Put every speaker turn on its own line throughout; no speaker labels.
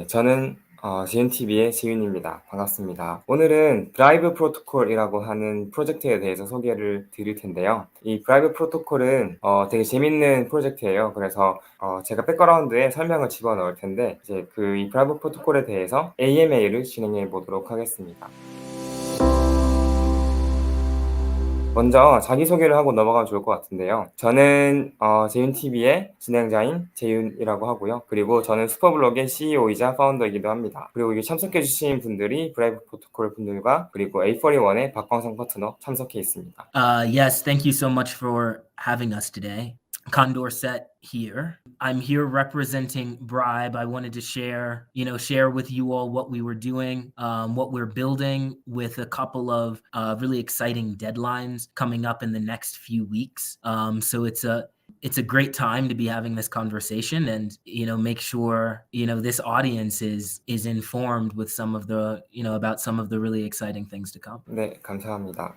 네, 저는 재윤TV의 재윤입니다. 반갑습니다. 오늘은 브라이브 프로토콜이라고 하는 프로젝트에 대해서 소개를 드릴 텐데요. 이 브라이브 프로토콜은 되게 재밌는 프로젝트예요. 그래서 제가 백그라운드에 설명을 집어넣을 텐데 이제 이 브라이브 프로토콜에 대해서 AMA를 진행해 보도록 하겠습니다. 먼저 자기소개를 하고 넘어가면 좋을 것 같은데요. 저는 재윤TV의 진행자인 재윤이라고 하고요. 그리고 저는 슈퍼블록의 CEO이자 파운더이기도 합니다. 그리고 이게 참석해주신 분들이 브라이브 프로토콜 분들과 그리고 A41의 박광성 파트너 참석해 있습니다.
Yes, thank you so much for having us today. Condorcet here. I'm here representing Bribe. I wanted to share with you all what we were doing, what we're building with a couple of really exciting deadlines coming up in the next few weeks. So it's a great time to be having this conversation and make sure this audience is informed with some of the about some of the really exciting things to come.
네, 감사합니다.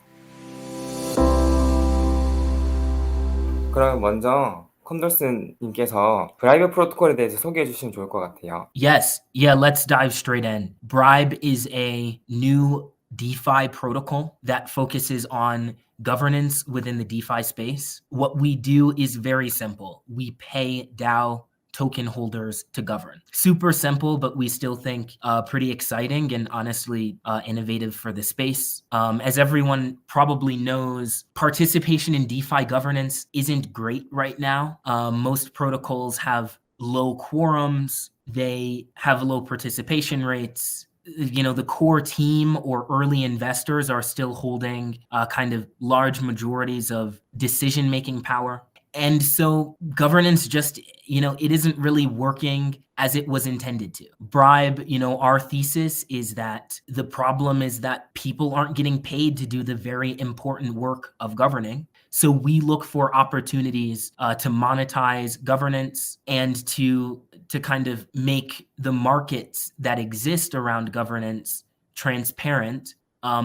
그럼 먼저 컨돌슨님께서 브라이브 프로토콜에 대해서 소개해 주시면 좋을 것 같아요.
Yes, yeah, let's dive straight in. Bribe is a new DeFi protocol that focuses on governance within the DeFi space. What we do is very simple. We pay DAO token holders to govern. Super simple, but we still think pretty exciting and honestly innovative for the space. As everyone probably knows, participation in DeFi governance isn't great right now. Most protocols have low quorums. They have low participation rates. The core team or early investors are still holding kind of large majorities of decision-making power. And so governance just, it isn't really working as it was intended to. Bribe, our thesis is that the problem is that people aren't getting paid to do the very important work of governing. So we look for opportunities to monetize governance and to kind of make the markets that exist around governance transparent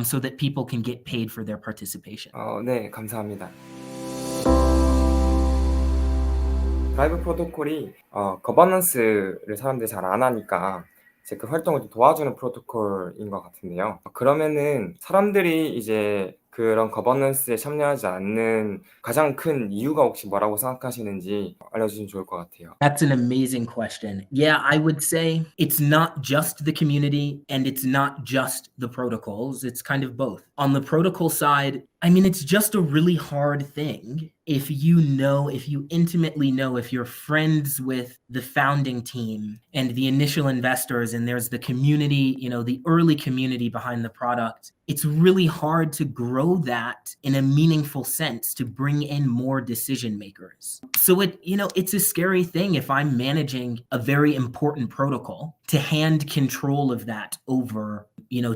so that people can get paid for their participation.
네, 감사합니다. 브라이브 프로토콜이 거버넌스를 사람들이 잘 안 하니까 이제 그 활동을 좀 도와주는 프로토콜인 것 같은데요. 그러면은 사람들이 이제 그런 거버넌스에 참여하지 않는 가장 큰 이유가 혹시 뭐라고 생각하시는지 알려주시면 좋을 것 같아요.
That's an amazing question. Yeah, I would say it's not just the community and it's not just the protocols. It's kind of both. On the protocol side, I mean, it's just a really hard thing if you intimately know, if you're friends with the founding team and the initial investors, and there's the community, the early community behind the product. It's really hard to grow that in a meaningful sense to bring in more decision makers. So it's a scary thing if I'm managing a very important protocol to hand control of that over,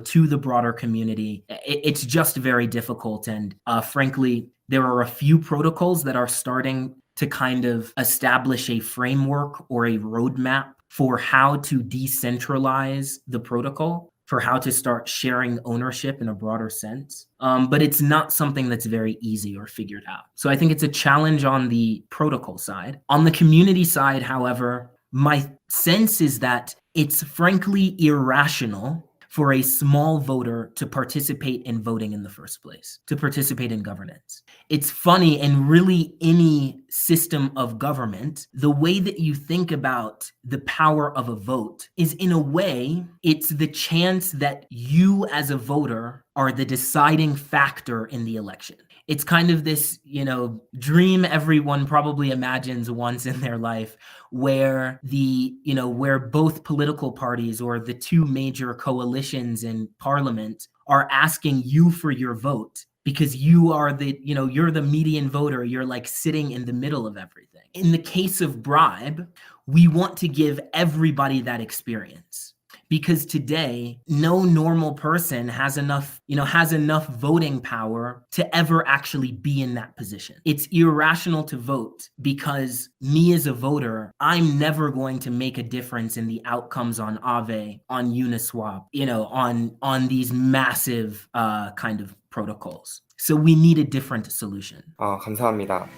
to the broader community. It's just very difficult. And frankly, there are a few protocols that are starting to kind of establish a framework or a roadmap for how to decentralize the protocol, for how to start sharing ownership in a broader sense. But it's not something that's very easy or figured out. So I think it's a challenge on the protocol side. On the community side, however, my sense is that it's frankly irrational for a small voter to participate in voting in the first place, to participate in governance. It's funny, and really any system of government, the way that you think about the power of a vote is, in a way, it's the chance that you as a voter are the deciding factor in the election. It's kind of this, dream everyone probably imagines once in their life, where where both political parties or the two major coalitions in parliament are asking you for your vote because you are you're the median voter. You're like sitting in the middle of everything. In the case of Bribe, we want to give everybody that experience. Because today, no normal person has enough voting power to ever actually be in that position. It's irrational to vote because me as a voter, I'm never going to make a difference in the outcomes on Aave, on Uniswap, on these massive kind of protocols. So we need a different solution.
감사합니다.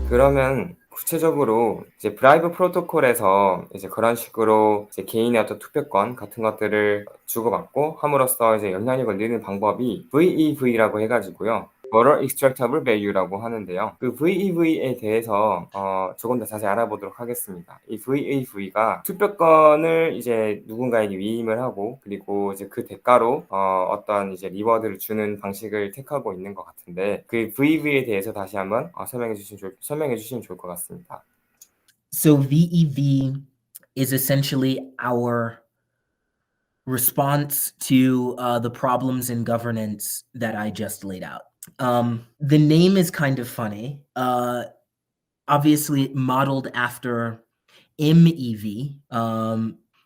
그러면 구체적으로 이제 브라이브 프로토콜에서 이제 그런 식으로 이제 개인의 어떤 투표권 같은 것들을 주고받고 함으로써 이제 영향력을 내는 방법이 VEV라고 해가지고요. Voter Extractable Value라고 하는데요. 그 VEV에 대해서 조금 더 자세히 알아보도록 하겠습니다. 이 VEV가 투표권을 이제 누군가에게 위임을 하고 그리고 이제 그 대가로 어떤 이제 리워드를 주는 방식을 택하고 있는 것 같은데 그 VEV에 대해서 다시 한번 설명해 주시면 좋을 것 같습니다.
So VEV is essentially our response to the problems in governance that I just laid out. The name is kind of funny. Obviously modeled after MEV.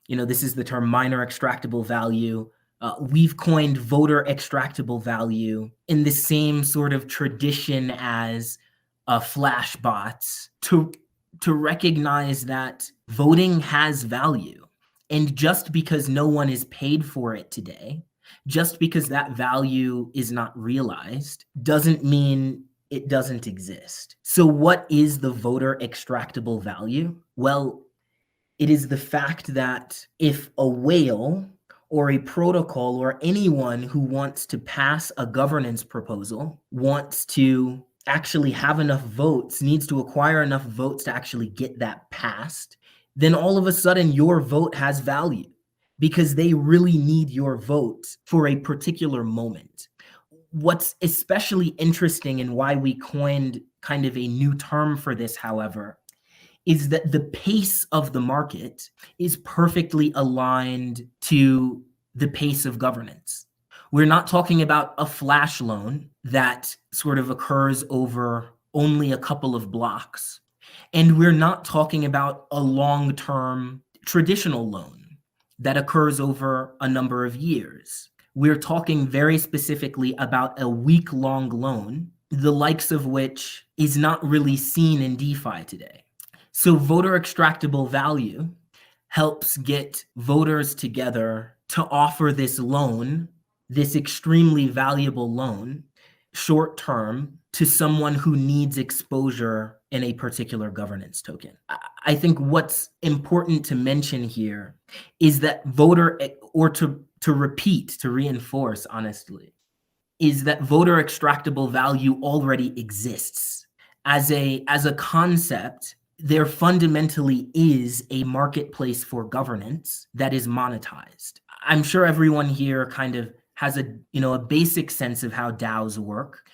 This is the term minor extractable value. We've coined voter extractable value in the same sort of tradition as flash bots to recognize that voting has value. And just because no one is paid for it today, just because that value is not realized, doesn't mean it doesn't exist. So what is the voter extractable value? Well, it is the fact that if a whale or a protocol or anyone who wants to pass a governance proposal wants to actually have enough votes, needs to acquire enough votes to actually get that passed, then all of a sudden your vote has value because they really need your vote for a particular moment. What's especially interesting and why we coined kind of a new term for this, however, is that the pace of the market is perfectly aligned to the pace of governance. We're not talking about a flash loan that sort of occurs over only a couple of blocks. And we're not talking about a long-term traditional loan that occurs over a number of years. We're talking very specifically about a week-long loan, the likes of which is not really seen in DeFi today. So voter extractable value helps get voters together to offer this loan, this extremely valuable loan, short term, to someone who needs exposure in a particular governance token. I think what's important to mention here is that to reinforce, honestly, is that voter extractable value already exists. As a concept, there fundamentally is a marketplace for governance that is monetized. I'm sure everyone here kind of has a basic sense of how DAOs work.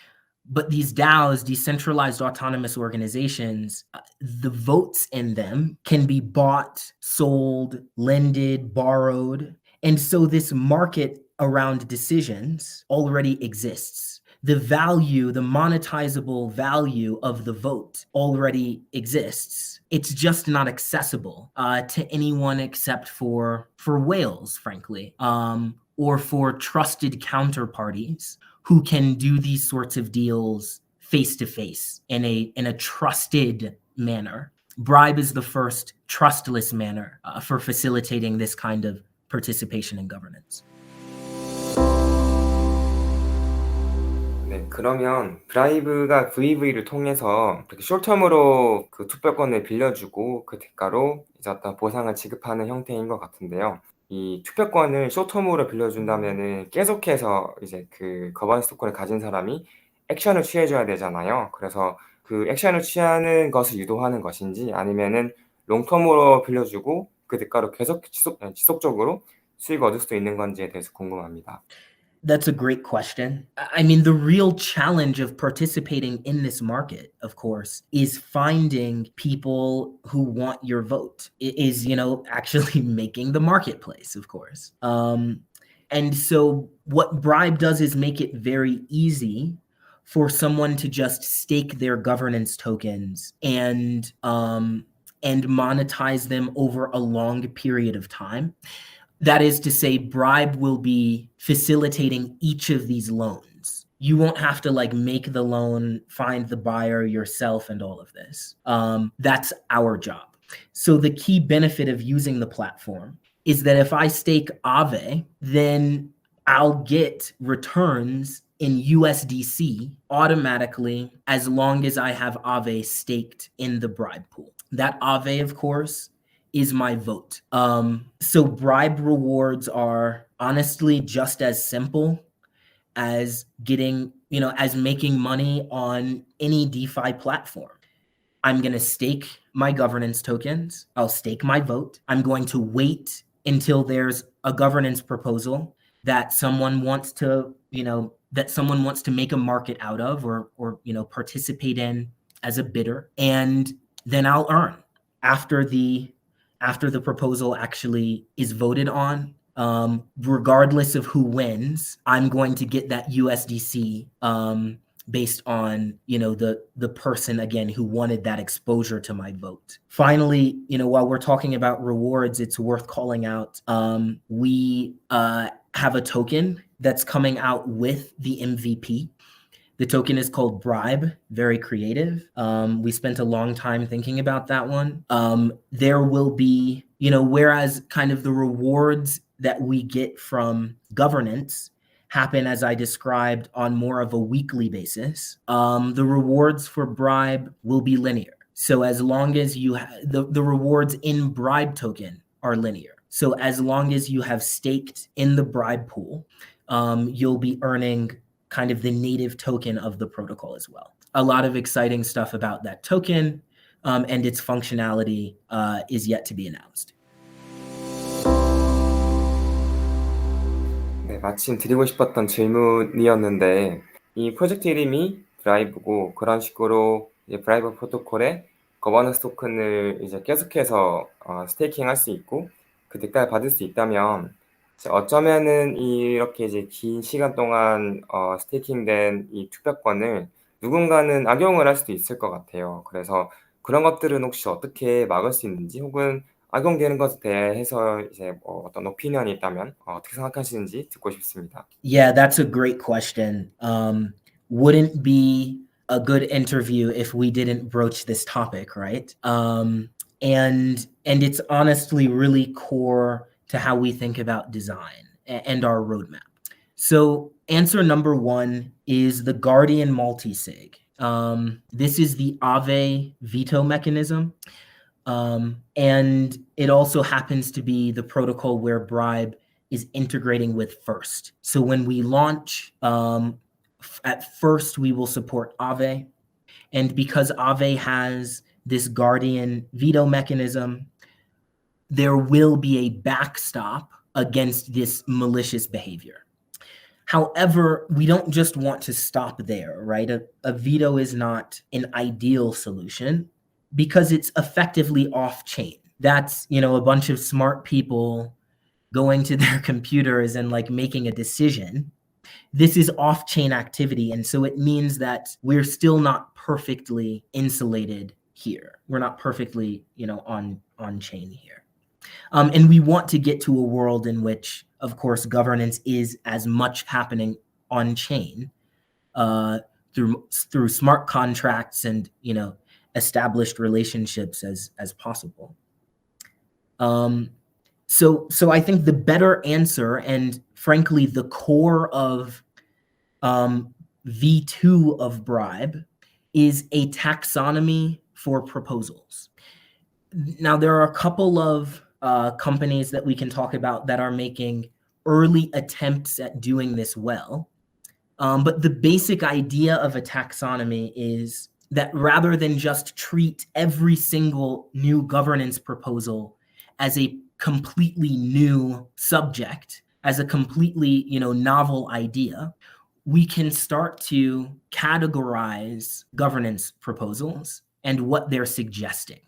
But these DAOs, decentralized autonomous organizations, the votes in them can be bought, sold, lended, borrowed. And so this market around decisions already exists. The value, the monetizable value of the vote already exists. It's just not accessible to anyone except for whales, frankly, or for trusted counterparties who can do these sorts of deals face to face in a trusted manner. Bribe is the first trustless manner for facilitating this kind of participation in governance.
네, 그러면 브라이브가 VV를 통해서 이렇게 숏텀으로 그 투표권을 빌려주고 그 대가로 이제 어떤 보상을 지급하는 형태인 것 같은데요. 이 투표권을 숏텀으로 빌려준다면은 계속해서 이제 그 거버넌스 토큰을 가진 사람이 액션을 취해줘야 되잖아요. 그래서 그 액션을 취하는 것을 유도하는 것인지 아니면은 롱텀으로 빌려주고 그 대가로 계속 지속적으로 수익을 얻을 수도 있는 건지에 대해서 궁금합니다.
That's a great question. I mean, the real challenge of participating in this market, of course, is finding people who want your vote. It is, actually making the marketplace, of course. And so what Bribe does is make it very easy for someone to just stake their governance tokens and monetize them over a long period of time. That is to say, Bribe will be facilitating each of these loans. You won't have to make the loan, find the buyer yourself and all of this. That's our job. So the key benefit of using the platform is that if I stake Aave, then I'll get returns in USDC automatically as long as I have Aave staked in the Bribe pool. That Aave, of course, is my vote. So Bribe rewards are honestly just as simple as getting, as making money on any DeFi platform. I'm going to stake my governance tokens. I'll stake my vote. I'm going to wait until there's a governance proposal that someone wants to, make a market out of or participate in as a bidder. And then I'll earn after the proposal actually is voted on. Regardless of who wins, I'm going to get that USDC based on the person again who wanted that exposure to my vote. Finally, while we're talking about rewards, it's worth calling out we have a token that's coming out with the MVP. The token is called Bribe, very creative. We spent a long time thinking about that one. There will be, whereas kind of the rewards that we get from governance happen, as I described, on more of a weekly basis, the rewards for Bribe will be linear. So as long as you the rewards in Bribe token are linear. So as long as you have staked in the Bribe pool, you'll be earning kind of the native token of the protocol as well. A lot of exciting stuff about that token and its functionality is yet to be announced.
네, 마침 드리고 싶었던 질문이었는데 이 프로젝트 이름이 브라이브고 그런 식으로 이제 브라이브 프로토콜에 거버넌스 토큰을 이제 계속해서 스테이킹 할 수 있고 그 대가를 받을 수 있다면 어쩌면은 이렇게 이제 긴 시간 동안 스테이킹된 이 투표권을 누군가는 악용을 할 수도 있을 것 같아요. 그래서 그런 것들은 혹시 어떻게 막을 수 있는지 혹은 악용되는 것에 대해서 이제 어떤 오피니언이 있다면 어떻게 생각하시는지 듣고 싶습니다.
Yeah, that's a great question. Wouldn't be a good interview if we didn't broach this topic, right? And it's honestly really core to how we think about design and our roadmap. So answer number one is the Guardian Multi-Sig. This is the Aave veto mechanism. And it also happens to be the protocol where Bribe is integrating with first. So when we launch, at first we will support Aave. And because Aave has this Guardian veto mechanism, there will be a backstop against this malicious behavior. However, we don't just want to stop there, right? A veto is not an ideal solution because it's effectively off-chain. That's, a bunch of smart people going to their computers and like making a decision. This is off-chain activity. And so it means that we're still not perfectly insulated here. We're not perfectly, on-chain here. And we want to get to a world in which, of course, governance is as much happening on-chain through smart contracts and, established relationships as possible. So I think the better answer, and frankly, the core of V2 of Bribe, is a taxonomy for proposals. Now, there are a couple of companies that we can talk about that are making early attempts at doing this well. But the basic idea of a taxonomy is that rather than just treat every single new governance proposal as a completely new subject, as a completely, novel idea, we can start to categorize governance proposals and what they're suggesting,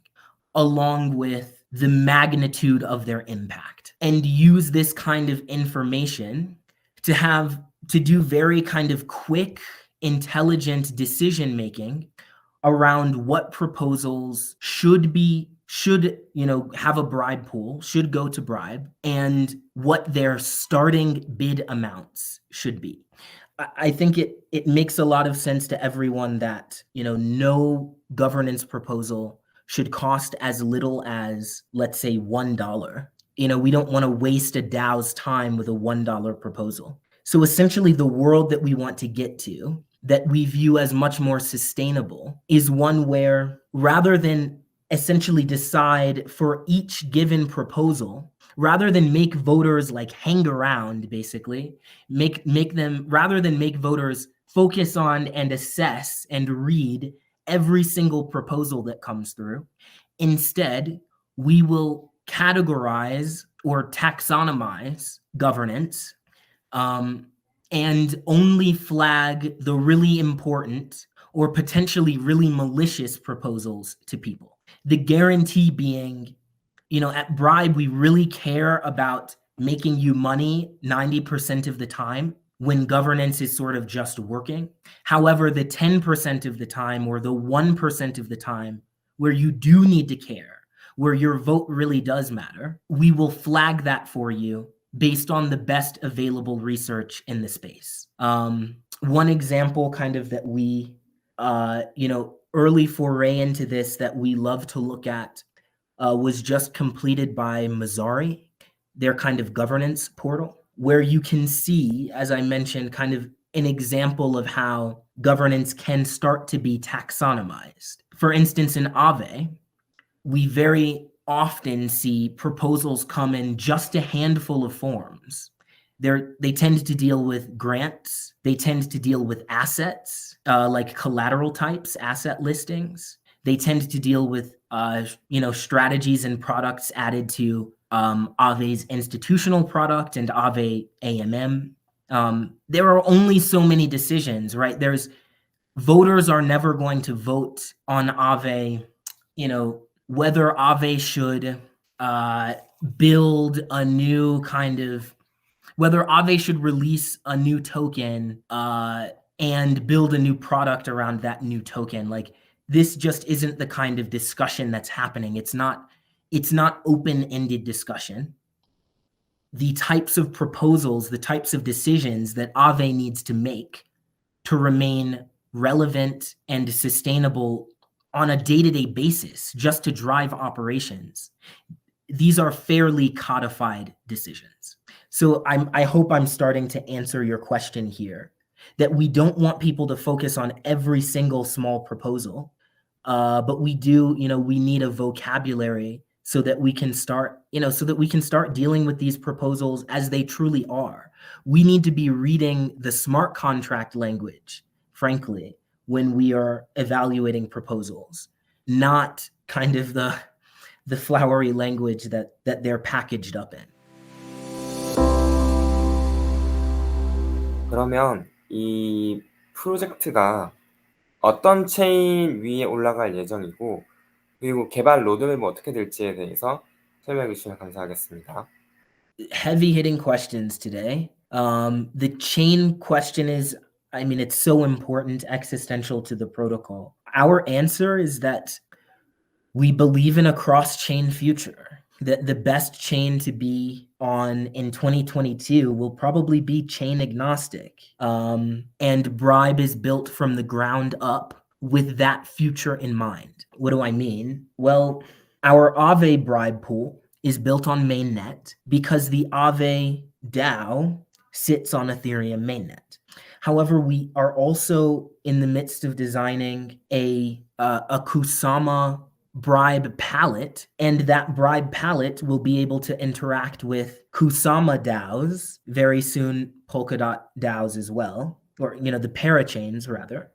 along with the magnitude of their impact, and use this kind of information to do very kind of quick, intelligent decision making around what proposals should have a bribe pool, should go to Bribe, and what their starting bid amounts should be. I think it makes a lot of sense to everyone that, no governance proposal should cost as little as, let's say, $1. We don't want to waste a DAO's time with a $1 proposal. So essentially, the world that we want to get to, that we view as much more sustainable, is one where rather than essentially decide for each given proposal, rather than make voters like hang around, basically, rather than make voters focus on and assess and read every single proposal that comes through, instead, we will categorize or taxonomize governance, and only flag the really important or potentially really malicious proposals to people. The guarantee being, at Bribe, we really care about making you money 90% of the time when governance is sort of just working. However, the 10% of the time or the 1% of the time where you do need to care, where your vote really does matter, we will flag that for you based on the best available research in the space. One example kind of that we, early foray into this that we love to look at was just completed by Mazari, their kind of governance portal, where you can see, as I mentioned, kind of an example of how governance can start to be taxonomized. For instance, in Aave, we very often see proposals come in just a handful of forms. They tend to deal with grants. They tend to deal with assets, like collateral types, asset listings. They tend to deal with, strategies and products added to Aave's institutional product and Aave AMM. There are only so many decisions, right? Voters are never going to vote on Aave, whether Aave should whether Aave should release a new token and build a new product around that new token. Like, this just isn't the kind of discussion that's happening. It's not open-ended discussion. The types of proposals, the types of decisions that Aave needs to make to remain relevant and sustainable on a day-to-day basis, just to drive operations, these are fairly codified decisions. So I hope I'm starting to answer your question here, that we don't want people to focus on every single small proposal, but we need a vocabulary so that we can start dealing with these proposals as they truly are. We need to be reading the smart contract language, frankly, when we are evaluating proposals, not kind of the flowery language that they're packaged up in.
그러면 이 프로젝트가 어떤 체인 위에 올라갈 예정이고, 그리고 개발 로드맵은 어떻게 될지에 대해서 설명해 주시면 감사하겠습니다.
Heavy hitting questions today. The chain question is, it's so important, existential to the protocol. Our answer is that we believe in a cross-chain future, that the best chain to be on in 2022 will probably be chain agnostic. And Bribe is built from the ground up with that future in mind. What do I mean? Well, our Aave Bribe pool is built on mainnet because the Aave DAO sits on Ethereum mainnet. However, we are also in the midst of designing a Kusama Bribe palette, and that Bribe palette will be able to interact with Kusama DAOs, very soon Polkadot DAOs as well, or the parachains rather,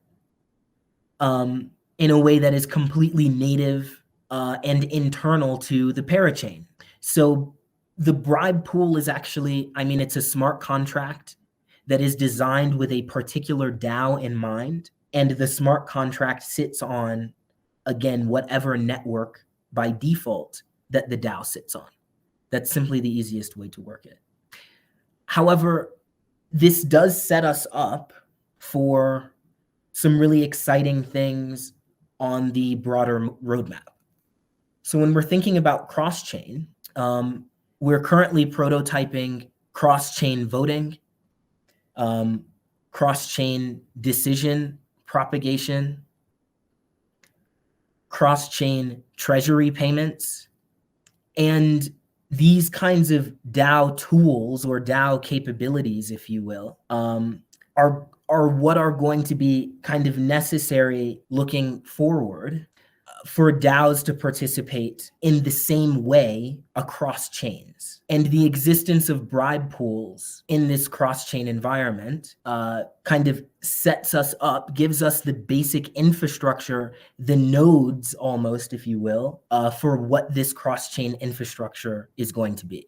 in a way that is completely native and internal to the parachain. So the Bribe pool is actually, it's a smart contract that is designed with a particular DAO in mind, and the smart contract sits on, again, whatever network by default that the DAO sits on. That's simply the easiest way to work it. However, this does set us up for some really exciting things on the broader roadmap. So when we're thinking about cross-chain, we're currently prototyping cross-chain voting, cross-chain decision propagation, cross-chain treasury payments, and these kinds of DAO tools or DAO capabilities, if you will, are what are going to be kind of necessary looking forward for DAOs to participate in the same way across chains. And the existence of bribe pools in this cross-chain environment kind of sets us up, gives us the basic infrastructure, the nodes almost, if you will, for what this cross-chain infrastructure is going to be.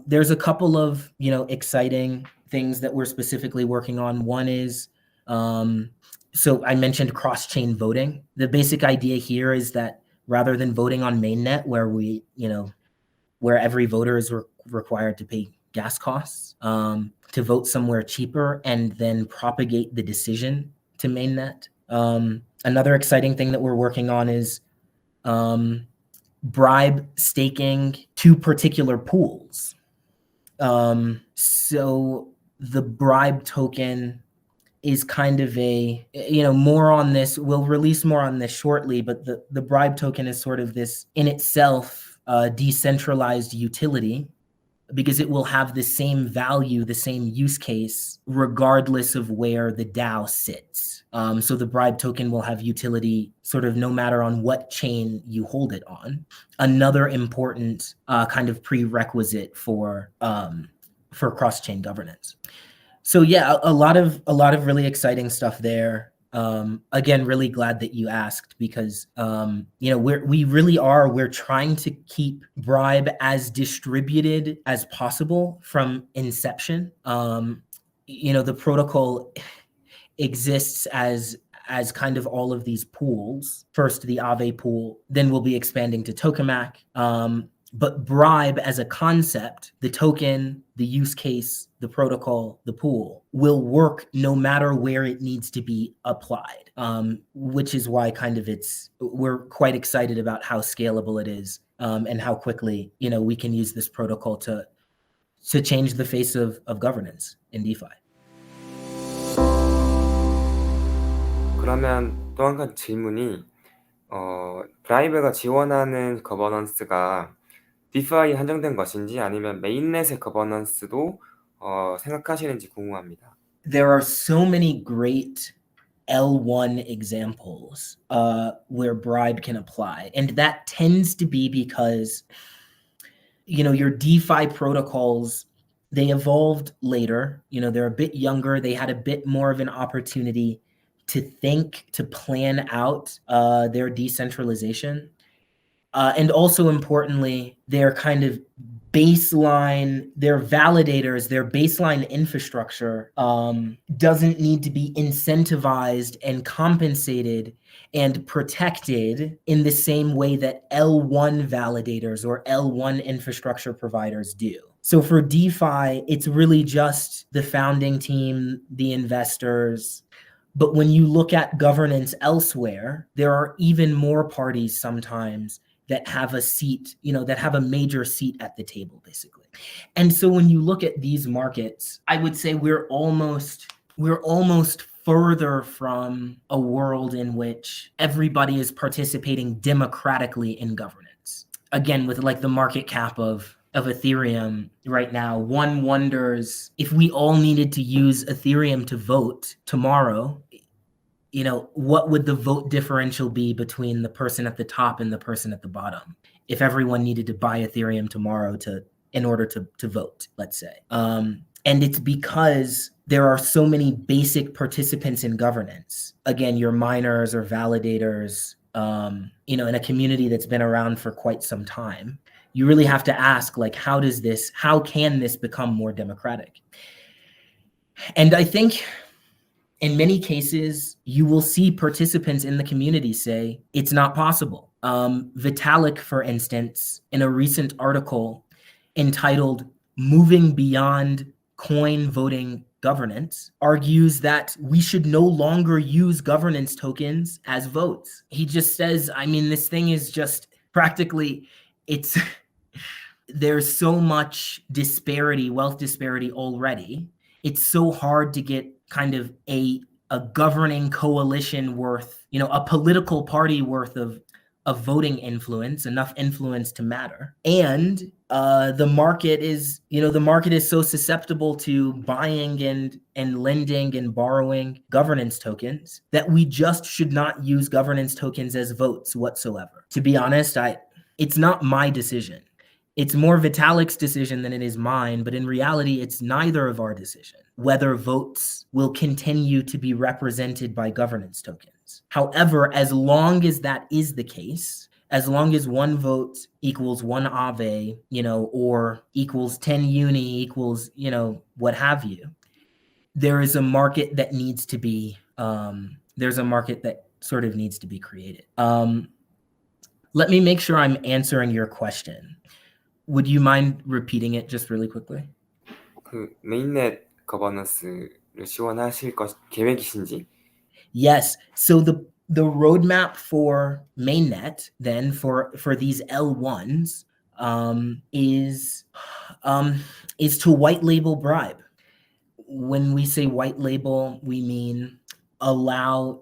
There's a couple of, exciting things that we're specifically working on. One is, so I mentioned cross-chain voting. The basic idea here is that rather than voting on mainnet, where every voter is required to pay gas costs, to vote somewhere cheaper and then propagate the decision to mainnet. Another exciting thing that we're working on is bribe staking to particular pools. So the bribe token is kind of more on this. We'll release more on this shortly, but the bribe token is sort of this in itself decentralized utility, because it will have the same value, the same use case, regardless of where the DAO sits. So the bribe token will have utility sort of no matter on what chain you hold it on. Another important kind of prerequisite for cross-chain governance. So yeah, a lot of really exciting stuff there. Again, really glad that you asked, because we're trying to keep Bribe as distributed as possible from inception. The protocol exists as kind of all of these pools. First, the Aave pool, then we'll be expanding to Tokamak. But Bribe as a concept, the token, the use case, the protocol, the pool, will work no matter where it needs to be applied, which is why we're quite excited about how scalable it is, and how quickly, we can use this protocol to change the face of governance in DeFi.
그러면 또 한 가지 질문이, 브라이브가 지원하는 거버넌스가 DeFi 한정된 것인지 아니면 메인넷의 거버넌스도 생각하시는지 궁금합니다.
There are so many great L1 examples where Bribe can apply, and that tends to be because your DeFi protocols, they evolved later. They're a bit younger. They had a bit more of an opportunity to think, to plan out their decentralization. And also importantly, their kind of baseline, their validators, their baseline infrastructure doesn't need to be incentivized and compensated and protected in the same way that L1 validators or L1 infrastructure providers do. So for DeFi, it's really just the founding team, the investors. But when you look at governance elsewhere, there are even more parties sometimes that have a seat, that have a major seat at the table, basically. And so when you look at these markets, I would say we're almost further from a world in which everybody is participating democratically in governance. Again, with like the market cap of Ethereum right now, one wonders if we all needed to use Ethereum to vote tomorrow, what would the vote differential be between the person at the top and the person at the bottom if everyone needed to buy Ethereum tomorrow in order to vote, let's say. And it's because there are so many basic participants in governance. Again, your miners or validators, in a community that's been around for quite some time. You really have to ask, like, how can this become more democratic? And I think in many cases, you will see participants in the community say it's not possible. Vitalik, for instance, in a recent article entitled "Moving Beyond Coin Voting Governance," argues that we should no longer use governance tokens as votes. He just says, this thing is just practically, there's so much disparity, wealth disparity already. It's so hard to get kind of a governing coalition worth, a political party worth of of voting influence, enough influence to matter. And the market is so susceptible to buying and lending and borrowing governance tokens that we just should not use governance tokens as votes whatsoever. To be honest, it's not my decision. It's more Vitalik's decision than it is mine, but in reality, it's neither of our decision whether votes will continue to be represented by governance tokens. However, as long as that is the case, as long as one vote equals one Aave, or equals 10 uni equals, what have you, there is a market that needs to be, there's a market that sort of needs to be created. Let me make sure I'm answering your question. Would you mind repeating it just really quickly?
그 메인넷 거버넌스를 지원하실 계획이신지?
Yes. So the roadmap for mainnet then for these L1s is to white label Bribe. When we say white label, we mean allow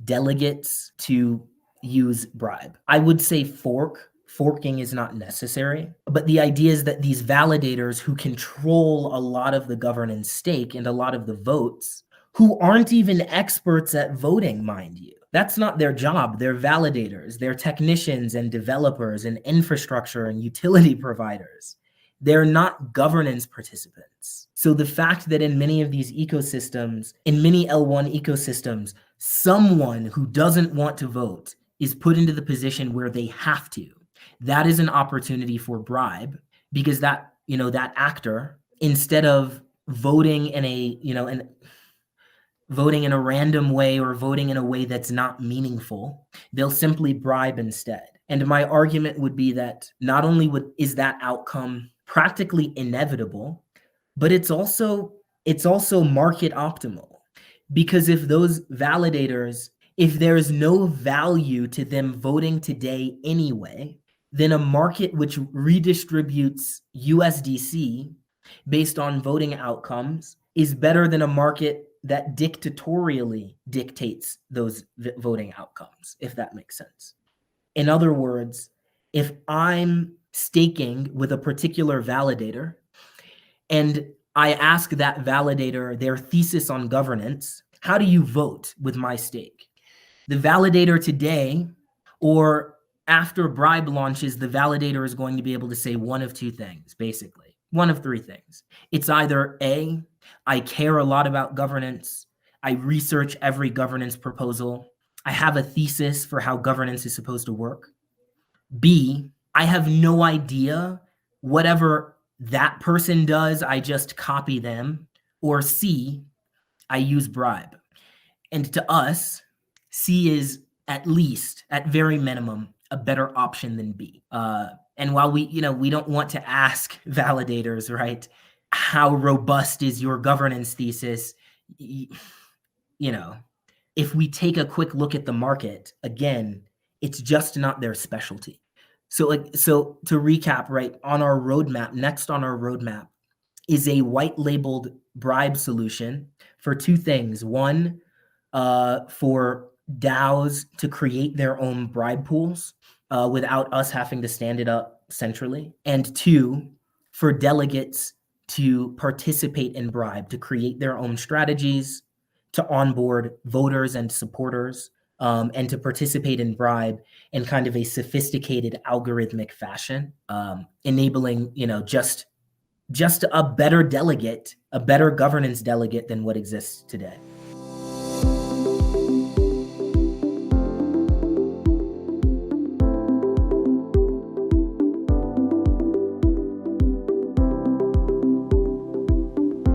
delegates to use Bribe. I would say forking is not necessary, but the idea is that these validators who control a lot of the governance stake and a lot of the votes, who aren't even experts at voting, mind you. That's not their job. They're validators. They're technicians and developers and infrastructure and utility providers. They're not governance participants. So the fact that in many of these ecosystems, in many L1 ecosystems, someone who doesn't want to vote is put into the position where they have to. That is an opportunity for Bribe, because that actor, instead of voting in a voting in a random way or voting in a way that's not meaningful, they'll simply bribe instead. And my argument would be that not only is that outcome practically inevitable, but it's also market optimal. Because if those validators, if there's no value to them voting today anyway, then a market which redistributes USDC based on voting outcomes is better than a market that dictatorially dictates those voting outcomes, if that makes sense. In other words, if I'm staking with a particular validator and I ask that validator their thesis on governance, how do you vote with my stake? The validator today, or after Bribe launches, the validator is going to be able to say one of two things, basically. One of three things. It's either A, I care a lot about governance. I research every governance proposal. I have a thesis for how governance is supposed to work. B, I have no idea. Whatever that person does, I just copy them. Or C, I use Bribe. And to us, C is at least, at very minimum, a better option than B. And while we don't want to ask validators, right, how robust is your governance thesis, if we take a quick look at the market, again, it's just not their specialty. So to recap, right, next on our roadmap is a white labeled Bribe solution for two things. One, for DAOs to create their own Bribe pools without us having to stand it up centrally. And two, for delegates to participate in Bribe, to create their own strategies, to onboard voters and supporters, and to participate in Bribe in kind of a sophisticated algorithmic fashion, enabling, just a better delegate, a better governance delegate than what exists today.